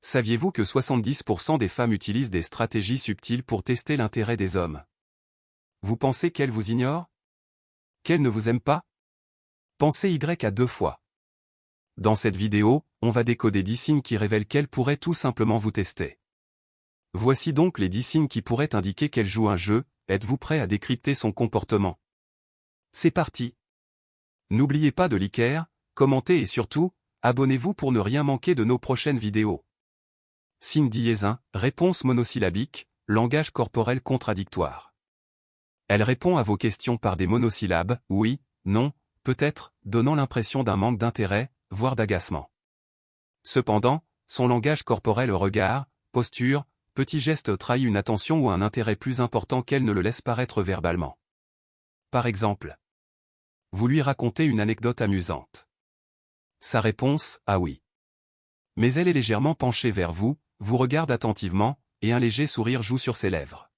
Saviez-vous que 70% des femmes utilisent des stratégies subtiles pour tester l'intérêt des hommes? Vous pensez qu'elles vous ignorent? Qu'elles ne vous aiment pas? Pensez Y à deux fois. Dans cette vidéo, on va décoder 10 signes qui révèlent qu'elles pourraient tout simplement vous tester. Voici donc les 10 signes qui pourraient indiquer qu'elle joue un jeu. Êtes-vous prêt à décrypter son comportement? C'est parti! N'oubliez pas de liker, commenter et surtout, abonnez-vous pour ne rien manquer de nos prochaines vidéos. Signe dièse 1, réponse monosyllabique, langage corporel contradictoire. Elle répond à vos questions par des monosyllabes, oui, non, peut-être, donnant l'impression d'un manque d'intérêt, voire d'agacement. Cependant, son langage corporel, regard, posture, petit geste trahit une attention ou un intérêt plus important qu'elle ne le laisse paraître verbalement. Par exemple, vous lui racontez une anecdote amusante. Sa réponse, ah oui. Mais elle est légèrement penchée vers vous, vous regarde attentivement, et un léger sourire joue sur ses lèvres.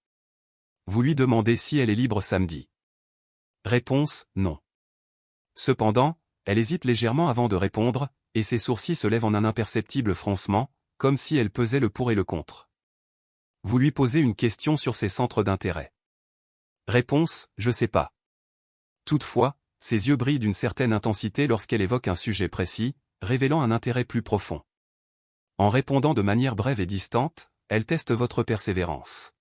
Vous lui demandez si elle est libre samedi. Réponse, non. Cependant, elle hésite légèrement avant de répondre, et ses sourcils se lèvent en un imperceptible froncement, comme si elle pesait le pour et le contre. Vous lui posez une question sur ses centres d'intérêt. Réponse, je sais pas. Toutefois, ses yeux brillent d'une certaine intensité lorsqu'elle évoque un sujet précis, révélant un intérêt plus profond. En répondant de manière brève et distante, elle teste votre persévérance.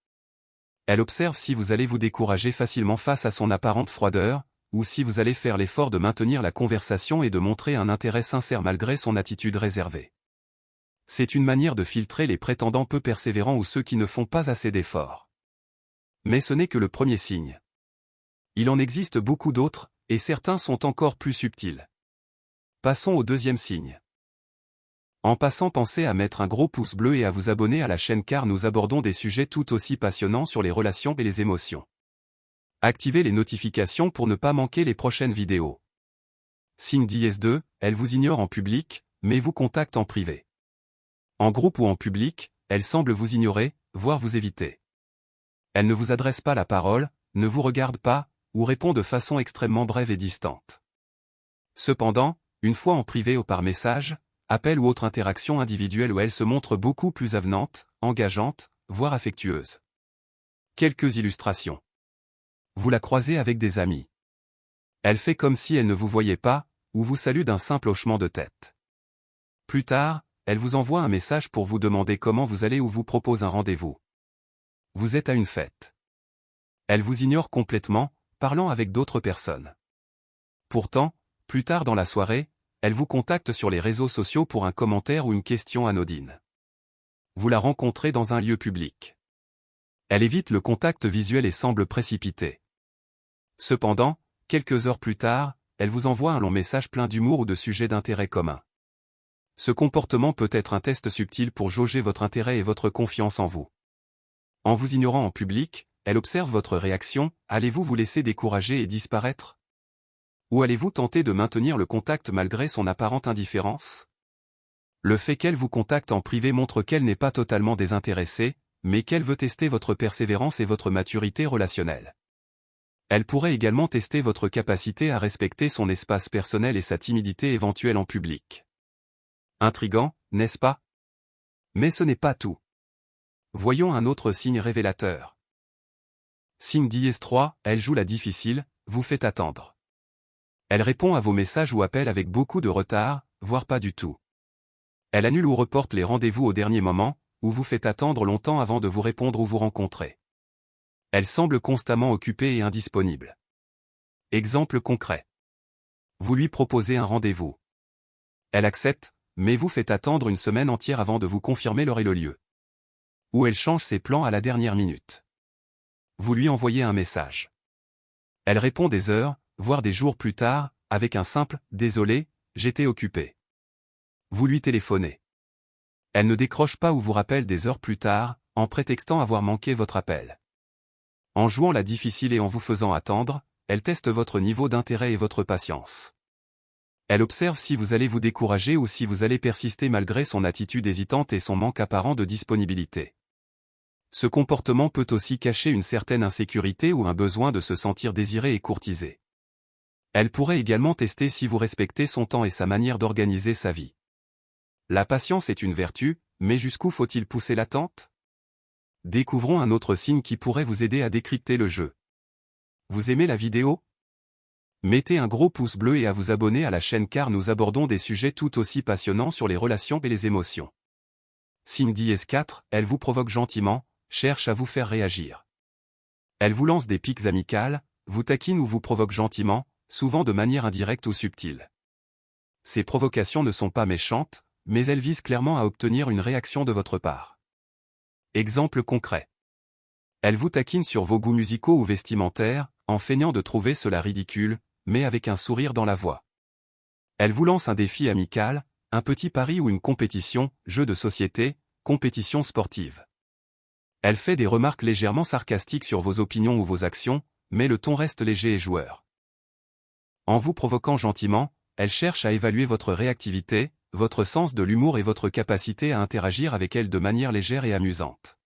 Elle observe si vous allez vous décourager facilement face à son apparente froideur, ou si vous allez faire l'effort de maintenir la conversation et de montrer un intérêt sincère malgré son attitude réservée. C'est une manière de filtrer les prétendants peu persévérants ou ceux qui ne font pas assez d'efforts. Mais ce n'est que le premier signe. Il en existe beaucoup d'autres, et certains sont encore plus subtils. Passons au deuxième signe. En passant, pensez à mettre un gros pouce bleu et à vous abonner à la chaîne car nous abordons des sujets tout aussi passionnants sur les relations et les émotions. Activez les notifications pour ne pas manquer les prochaines vidéos. Signe dièse 2, elle vous ignore en public, mais vous contacte en privé. En groupe ou en public, elle semble vous ignorer, voire vous éviter. Elle ne vous adresse pas la parole, ne vous regarde pas, ou répond de façon extrêmement brève et distante. Cependant, une fois en privé ou par message, appel ou autre interaction individuelle où elle se montre beaucoup plus avenante, engageante, voire affectueuse. Quelques illustrations. Vous la croisez avec des amis. Elle fait comme si elle ne vous voyait pas, ou vous salue d'un simple hochement de tête. Plus tard, elle vous envoie un message pour vous demander comment vous allez ou vous propose un rendez-vous. Vous êtes à une fête. Elle vous ignore complètement, parlant avec d'autres personnes. Pourtant, plus tard dans la soirée, elle vous contacte sur les réseaux sociaux pour un commentaire ou une question anodine. Vous la rencontrez dans un lieu public. Elle évite le contact visuel et semble précipitée. Cependant, quelques heures plus tard, elle vous envoie un long message plein d'humour ou de sujets d'intérêt commun. Ce comportement peut être un test subtil pour jauger votre intérêt et votre confiance en vous. En vous ignorant en public, elle observe votre réaction, allez-vous vous laisser décourager et disparaître? Ou allez-vous tenter de maintenir le contact malgré son apparente indifférence? Le fait qu'elle vous contacte en privé montre qu'elle n'est pas totalement désintéressée, mais qu'elle veut tester votre persévérance et votre maturité relationnelle. Elle pourrait également tester votre capacité à respecter son espace personnel et sa timidité éventuelle en public. Intriguant, n'est-ce pas? Mais ce n'est pas tout. Voyons un autre signe révélateur. Signe dièse 3, elle joue la difficile, vous fait attendre. Elle répond à vos messages ou appels avec beaucoup de retard, voire pas du tout. Elle annule ou reporte les rendez-vous au dernier moment, ou vous fait attendre longtemps avant de vous répondre ou vous rencontrer. Elle semble constamment occupée et indisponible. Exemple concret. Vous lui proposez un rendez-vous. Elle accepte, mais vous fait attendre une semaine entière avant de vous confirmer l'heure et le lieu. Ou elle change ses plans à la dernière minute. Vous lui envoyez un message. Elle répond des heures, voire des jours plus tard, avec un simple « Désolé, j'étais occupé ». Vous lui téléphonez. Elle ne décroche pas ou vous rappelle des heures plus tard, en prétextant avoir manqué votre appel. En jouant la difficile et en vous faisant attendre, elle teste votre niveau d'intérêt et votre patience. Elle observe si vous allez vous décourager ou si vous allez persister malgré son attitude hésitante et son manque apparent de disponibilité. Ce comportement peut aussi cacher une certaine insécurité ou un besoin de se sentir désiré et courtisé. Elle pourrait également tester si vous respectez son temps et sa manière d'organiser sa vie. La patience est une vertu, mais jusqu'où faut-il pousser l'attente? Découvrons un autre signe qui pourrait vous aider à décrypter le jeu. Vous aimez la vidéo? Mettez un gros pouce bleu et à vous abonner à la chaîne car nous abordons des sujets tout aussi passionnants sur les relations et les émotions. Signe d'IS4, elle vous provoque gentiment, cherche à vous faire réagir. Elle vous lance des piques amicales, vous taquine ou vous provoque gentiment, souvent de manière indirecte ou subtile. Ces provocations ne sont pas méchantes, mais elles visent clairement à obtenir une réaction de votre part. Exemple concret. Elle vous taquine sur vos goûts musicaux ou vestimentaires, en feignant de trouver cela ridicule, mais avec un sourire dans la voix. Elle vous lance un défi amical, un petit pari ou une compétition, jeu de société, compétition sportive. Elle fait des remarques légèrement sarcastiques sur vos opinions ou vos actions, mais le ton reste léger et joueur. En vous provoquant gentiment, elle cherche à évaluer votre réactivité, votre sens de l'humour et votre capacité à interagir avec elle de manière légère et amusante.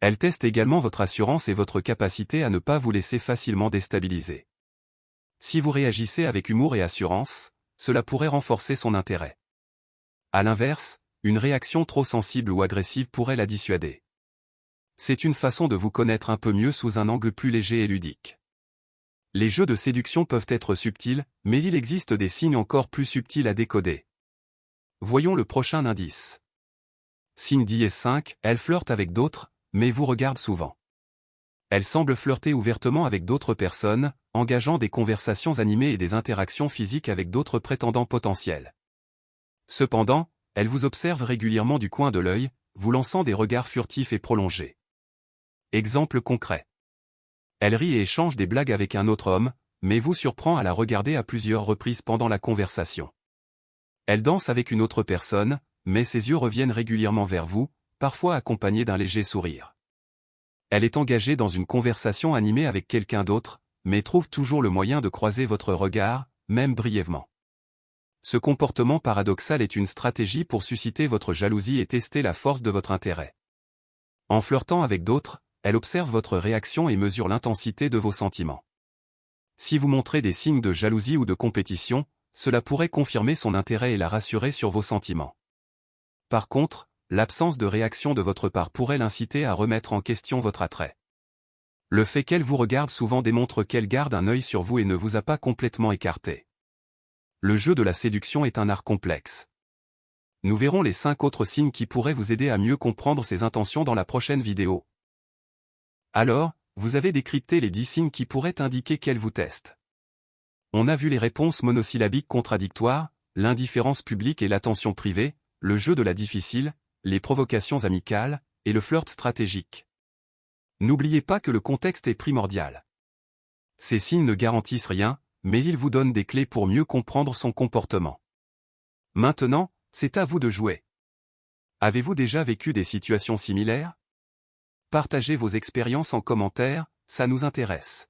Elle teste également votre assurance et votre capacité à ne pas vous laisser facilement déstabiliser. Si vous réagissez avec humour et assurance, cela pourrait renforcer son intérêt. À l'inverse, une réaction trop sensible ou agressive pourrait la dissuader. C'est une façon de vous connaître un peu mieux sous un angle plus léger et ludique. Les jeux de séduction peuvent être subtils, mais il existe des signes encore plus subtils à décoder. Voyons le prochain indice. Signe d'IS5, elle flirte avec d'autres, mais vous regarde souvent. Elle semble flirter ouvertement avec d'autres personnes, engageant des conversations animées et des interactions physiques avec d'autres prétendants potentiels. Cependant, elle vous observe régulièrement du coin de l'œil, vous lançant des regards furtifs et prolongés. Exemple concret. Elle rit et échange des blagues avec un autre homme, mais vous surprend à la regarder à plusieurs reprises pendant la conversation. Elle danse avec une autre personne, mais ses yeux reviennent régulièrement vers vous, parfois accompagnés d'un léger sourire. Elle est engagée dans une conversation animée avec quelqu'un d'autre, mais trouve toujours le moyen de croiser votre regard, même brièvement. Ce comportement paradoxal est une stratégie pour susciter votre jalousie et tester la force de votre intérêt. En flirtant avec d'autres, elle observe votre réaction et mesure l'intensité de vos sentiments. Si vous montrez des signes de jalousie ou de compétition, cela pourrait confirmer son intérêt et la rassurer sur vos sentiments. Par contre, l'absence de réaction de votre part pourrait l'inciter à remettre en question votre attrait. Le fait qu'elle vous regarde souvent démontre qu'elle garde un œil sur vous et ne vous a pas complètement écarté. Le jeu de la séduction est un art complexe. Nous verrons les 5 autres signes qui pourraient vous aider à mieux comprendre ses intentions dans la prochaine vidéo. Alors, vous avez décrypté les 10 signes qui pourraient indiquer qu'elle vous teste. On a vu les réponses monosyllabiques contradictoires, l'indifférence publique et l'attention privée, le jeu de la difficile, les provocations amicales, et le flirt stratégique. N'oubliez pas que le contexte est primordial. Ces signes ne garantissent rien, mais ils vous donnent des clés pour mieux comprendre son comportement. Maintenant, c'est à vous de jouer. Avez-vous déjà vécu des situations similaires? Partagez vos expériences en commentaire, ça nous intéresse.